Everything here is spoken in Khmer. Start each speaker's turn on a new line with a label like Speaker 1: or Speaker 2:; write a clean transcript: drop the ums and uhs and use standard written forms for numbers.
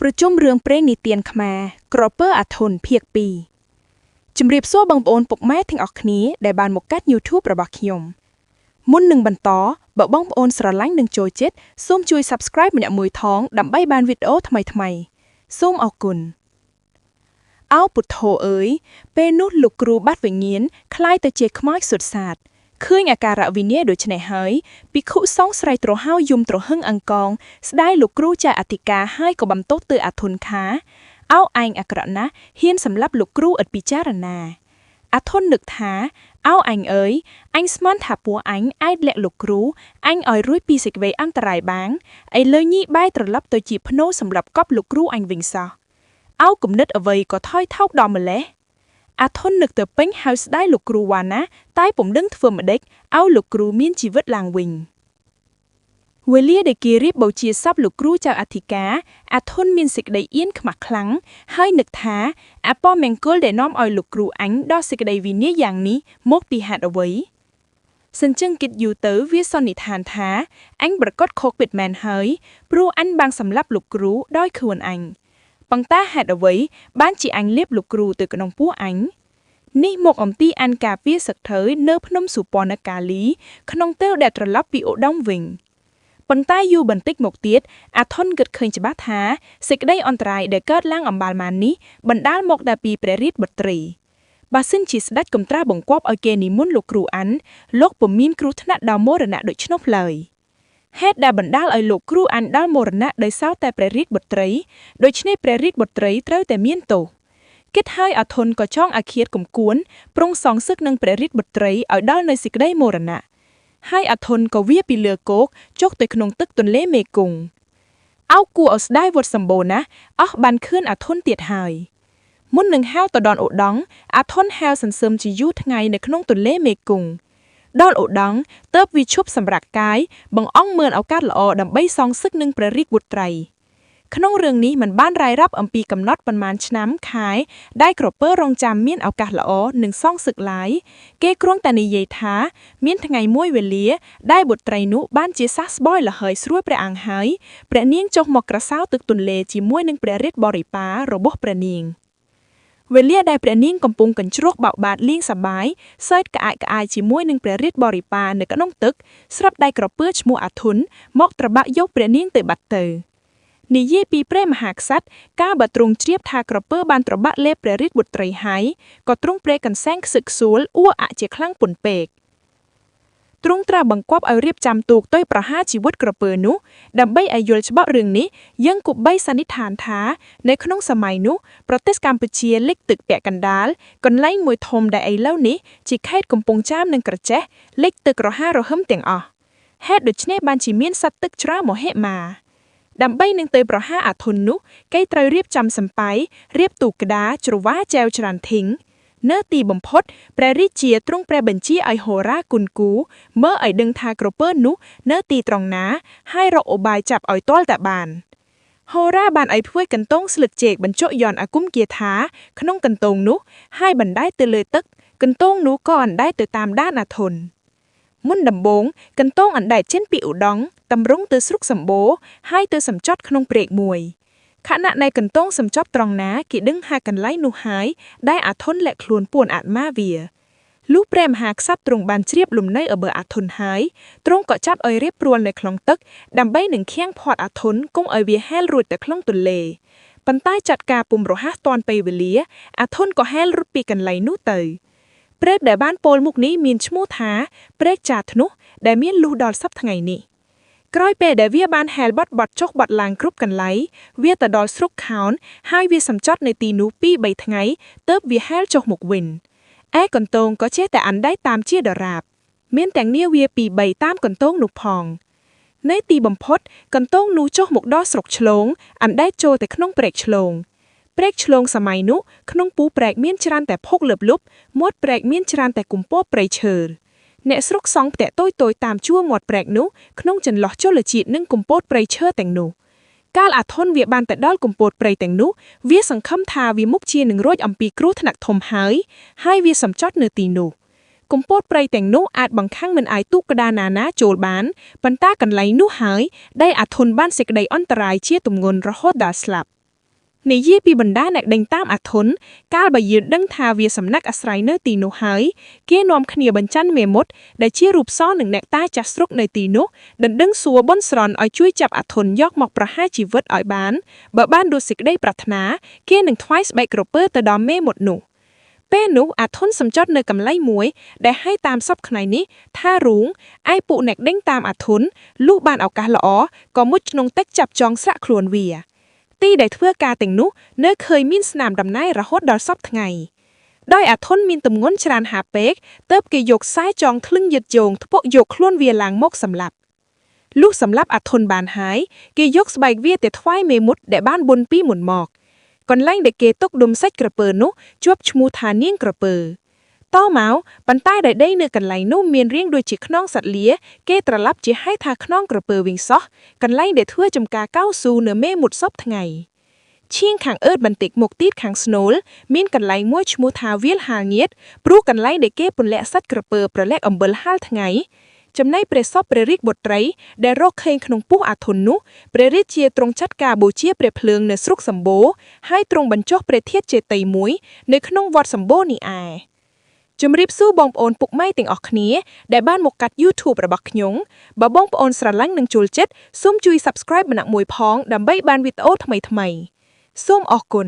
Speaker 1: ប្រជុំរឿងព្រេងនិទានខ្មែរក្រពើអាធន់ភាគ2ជំរាបសួរបងប្អូនពុកម៉ែទាំងអស់គ្នាដែលបានមកកាត់ YouTube របស់ខ្ញុំមុននឹងបន្តបើបងប្អូនស្រឡាញ់និងចូលចិត្តសូមជួយ Subscribe ម្នាក់មួយថងដើម្បីបានវីដេអូថ្មីៗសូមអរគុណអោពុទ្ធោអើយពេលនោះលោកគ្រូបាត់វិញ្ញាណคล้ายទៅជាខ្មោចសុទ្ធសាធឃើញអាការៈវិញ្ញាណដូច្នេះហើយភិក្ខុសង្ឃស្រែកទ្រហោយំទ្រហឹងអង្កងស្ដាយលោកគ្រូចៅអធិការហើយក៏បន្ទោសទៅអាធន់ខាអោឯងអាក្រក់ណាស់ហ៊ានសម្លាប់លោកគ្រូឥតពិចារណាអាធន់នឹកថាអោអញអើយអញស្មានថាពួកអញអាចលាក់លោកគ្រូអញឲ្យរួចពីសេចក្តីអន្តរាយបាំងឥឡូវញីបែរត្រឡប់ទៅជាភ្នូសម្រាប់កប់លោកគ្រូអញវិញសោះអោគំនិតអ្វីក៏ថយថោកដល់ម្លេះអាធន់នឹកទៅពេញហើយស្ដាយលោកគ្រូវ៉ាណាតែពុំដឹងធ្វើម្ដេចឲ្យលោកគ្រូមានជីវិតឡើងវិញវេលាដែលគេរៀបបូជាសពលោកគ្រូចៅអធិការអាធន់មានសេចក្តីអៀនខ្មាស់ខ្លាំងហើយនឹកថាអពមង្គលដែលនាំឲ្យលោកគ្រូអញដល់សេចក្តីវិនាសយ៉ាងនេះមកពីហេតុអ្វីសិនជឹងគិតយូរទៅវាសន្និដ្ឋានថាអញប្រកាសខកពិតមែនហើយព្រោះអញបានសម្លាប់លោកគ្រូដោយខ្លួនអញប៉ុន្តែហេតុអ្វីបានជាអញលាបលោកគ្រូទៅក្នុងពោះអញនេះមកអំពីអានការពារសឹកថើយនៅភ្នំសុពណ៌កាលីក្នុងពេលដែលត្រឡប់ពីឧត្តមវិញប៉ុន្តែយូរបន្តិចមកទៀតអាធន់គិតឃើញច្បាស់ថាសេចក្តីអន្តរាយដែលកើតឡើងអំបាលម៉ាននេះបណ្ដាលមកតែពីព្រះរាជបុត្រីបើសិនជាស្ដេចកំត្រាស់បង្គាប់ឲ្យគេនិមន្តលោកគ្រូអានលោកពុំមានគ្រោះថ្នាក់ដល់មរណៈដូច្នោះឡើយហេតុដែលបណ្ដាលឲ្យលោកគ្រូអានដល់មរណៈដោយសារតែព្រះរាជបុត្រីដូច្នេះព្រះរាជបុត្រីត្រូវតែមានទោសគិតហើយអាធន់ក៏ចងអាឃាតគំគួនប្រុងសងសឹកនឹងព្រះរាជបុត្រីឲ្យដល់នៅសេចក្តីមរណៈហើយអាធន់ក៏វាពីលើគោកចុះទៅក្នុងទឹកទន្លេមេគង្គអោគួរឲ្យស្ដាយវត្តសម្បូរណាស់អស់បានខឿនអាធន់ទៀតហើយមុននឹងហៅទៅដល់ឧដុង្គអាធន់ហៅសន្សឹមជាយូរថ្ងៃនៅក្នុងទន្លេមេគង្គដល់ឧដុង្គទើបវាឈប់សម្រាកកាយបង្អង់មើលឱកាសល្អដើម្បីសងសឹកនឹងព្រះរាជបុត្រីក្នុងរឿងនេះมันបានរាយរាប់អំពីកំណត់ប៉ុន្មានឆ្នាំខែដែលក្រពើរងចាំមានឱកាសល្អនឹងសងសឹកឡាយគេគ្រាន់តែនិយាយថាមានថ្ងៃមួយវេលាដែលបុត្រីនោះបានជាសះស្បើយល្ហើយស្រួយព្រះអង្គហើយព្រះនាងចុះមកក្រសោទឹកទន្លេជាមួយនឹងព្រះរាជបរិបាររបស់ព្រះនាងវេលាដែលព្រះនាងកំពុងកញ្ជ្រោះបោកបាតលេងសប្បាយសើចក្អាកក្អាយជាមួយនឹងព្រះរាជបរិបារនៅក្នុងទឹកស្រាប់តែក្រពើឈ្មោះអាធន់មកត្របាក់យកព្រះនាងទៅបាត់ទៅនិយាយពីព្រះមហាក្សត្រកាលបើទ្រង់ជ្រាបថាក្រពើបានត្របាក់លេបព្រះរាជបុត្រីហើយក៏ទ្រង់ព្រែកកន្សែងខ្សឹកខ្សួលអួអាក់ជាខ្លាំងពន់ពេកទ្រង់ត្រាស់បង្គាប់ឲ្យរៀបចំទូកទៅប្រហារជីវិតក្រពើនោះដើម្បីឲ្យយល់ច្បាស់រឿងនេះយើងគប្បីសន្និដ្ឋានថានៅក្នុងសម័យនោះប្រទេសកម្ពុជាលិចទឹកពាក់កណ្ដាលកន្លែងមួយធំដែលឥឡូវនេះជាខេត្តកំពង់ចាមនិងក្រចេះលិចទឹករហ័សរហឹមទាំងអស់ហេតុដូច្នេះបានជាមានសត្វទឹកច្រើនមហិមាដើម្បីនឹងទៅប្រហារអាធន់នោះគេត្រូវរៀបចំសម្បៃរៀបទូកក្តារច្រវាចែវច្រានធិងនៅទីបំផុតព្រះរាជាទ្រង់ព្រះបញ្ជាឲ្យហោរាគុនគូមើលឲ្យដឹងថាក្រពើនោះនៅទីត្រង់ណាហើយរកឧបាយចាប់ឲ្យទាល់តែបានហោរាបានឲ្យធ្វើកន្ទងស្លឹកចេកបញ្ចុកយន្តអាគមគាថាក្នុងកន្ទងនោះហើយបណ្ដែតទៅលើទឹកកន្ទងនោះក៏អណ្ដែតទៅតាមដានអាធន់មុនដំបូងកន្ទងអណ្ដែតចេញពីឧដុង្គតម្រង់ទៅស្រុកសម្បូរហើយទៅសម្ចត់ក្នុងព្រែកមួយខណៈដែលកន្ទងសម្ចប់ត្រង់ណាគេដឹងថាកន្លែងនោះហើយដែលអាធន់លាក់ខ្លួនពួនអាត្មាវាលុះព្រះមហាក្សត្រទ្រង់បានជ្រាបលំនៅឲ្យបើអាធន់ហើយទ្រង់ក៏ចាប់ឲ្យរៀបព្រួលនៅក្នុងទឹកដើម្បីនឹងឃាំងផាត់អាធន់កុំឲ្យវាហែលរួចទៅក្នុងទន្លេប៉ុន្តែចាត់ការពុំរហ័សទាន់ពេលវេលាអាធន់ក៏ហែលរត់ពីកន្លែងនោះទៅព្រែកដែលបានពោលមុខនេះមានឈ្មោះថាព្រែកចាធ្នោះដែលមានលុះដល់សប្តាហ៍ថ្ងៃនេះក្រោយពេលដែលវាបានហែលបាត់ចុះបាត់ឡើងគ្រប់កន្លែងវាទៅដល់ស្រុកខោនហើយវាសម្ចត់នៅទីនោះ 2-3 ថ្ងៃទើបវាហែលចុះមកវិញឯកន្ទងក៏ចេះតែអណ្ដែតតាមជាដរាបមានទាំងនាវា 2-3 តាមកន្ទងនោះផងនៅទីបំផុតកន្ទងនោះចុះមកដល់ស្រុកឆ្លងអណ្ដែតចូលទៅក្នុងព្រែកឆ្លងព្រែកឆ្លងសម័យនោះក្នុងពូព្រែកមានច្រើនតែភុកលឹបលុបមាត់ព្រែកមានច្រើនតែគុម្ពោព្រៃឈើអ្នកស្រុកសង់ផ្ទះតូចៗតាមជួរមាត់ព្រែកនោះក្នុងចន្លោះជលជាតិនិងគុម្ពោតព្រៃឈើទាំងនោះកាលអាធន់វាបានទៅដល់គុម្ពោតព្រៃទាំងនោះវាសង្ឃឹមថាវាមុខជានឹងរួចអំពីគ្រោះថ្នាក់ធំហើយវាសម្ចត់នៅទីនោះគុម្ពោតព្រៃទាំងនោះអាចបង្ខាំងមិនឲ្យទូកក្តារណាចូលបានប៉ុន្តែកន្លែងនោះហើយដែលអាធន់បានសេចក្តីអន្តរាយជាទម្ងន់រហូតដល់ស្លាប់ និយាយពីបណ្ដាអ្នកដេញតាមអាធន់កាលបើយើងដឹងថាវាសំណាក់អាស្រ័យនៅទីនោះហើយគេនាំគ្នាបញ្ចាន់មេមត់ដែលជារូបសនឹងអ្នកតាចាស់ស្រុកនៅទីនោះដណ្ដឹងសួរបនស្រន់ឲ្យជួយចាប់អាធន់យកមកប្រហារជីវិតឲ្យបានបើបានដូចសេចក្តីប្រាថ្នាគេនឹងថ្វាយស្បែកក្រពើទៅដល់មេមត់នោះពេលនោះអាធន់សំចត់នៅកំឡៃមួយដែលឲ្យតាមសពថ្ងៃនេះថារូងឯពួកអ្នកដេញតាមអាធន់លុះបានឱកាសល្អក៏មុជក្នុងទឹកចាប់ចងស្រាក់ខ្លួនវាទីដែលធ្វើការទាំងនោះនៅឃើញមានស្នាមដំណើររហូតដល់សពថ្ងៃដោយអាធន់មានទម្ងន់ច្រើនហាពេកទើបគេយកខ្សែចងធ្លឹងយឹតយងធ្ពក់យកខ្លួនវាឡើងមកសម្លាប់លុះសម្លាប់អាធន់បានហើយគេយកស្បែកវាទៅថ្វាយមេមត់ដែលបានបុណ្យពីមុនមកកន្លែងដែលគេទុកដុំសាច់ក្រពើនោះជាប់ឈ្មោះថានាងក្រពើតមកប៉ុន្តែដែលដីនៅកន្លែងនោះមានរាងដូចជាខ្នងសត្វលាគេត្រឡប់ជាហៅថាខ្នងក្រពើវិញសោះកន្លែងដែលធ្វើចំការកៅស៊ូនៅមេមត់សពថ្ងៃឈៀងខាងអឺតបន្តិចមកទៀតខាងស្នូលមានកន្លែងមួយឈ្មោះថាវាលហាលងៀតព្រោះកន្លែងដែលគេពន្លាក់សាច់ក្រពើប្រលាក់អំបិលហាលថ្ងៃចំណែកព្រះសពព្រះរាជបុត្រីដែលរកឃើញក្នុងពោះអាធន់នោះព្រះរាជាទ្រង់ចាត់ការបូជាព្រះភ្លើងនៅស្រុកសម្បូរហើយទ្រង់បញ្ចុះព្រះធាតុចេតិយមួយនៅក្នុងវត្តសម្បូរនេះឯងជំរាបសួរបងប្អូនពុកម៉ែទាំងអស់គ្នាដែលបានមកកាត់ YouTube របស់ខ្ញុំបើបងប្អូនស្រឡាញ់និងចូលចិត្តសូមជួយ Subscribe ម្នាក់មួយផងដើម្បីបានវីដេអូថ្មីៗសូមអរគុណ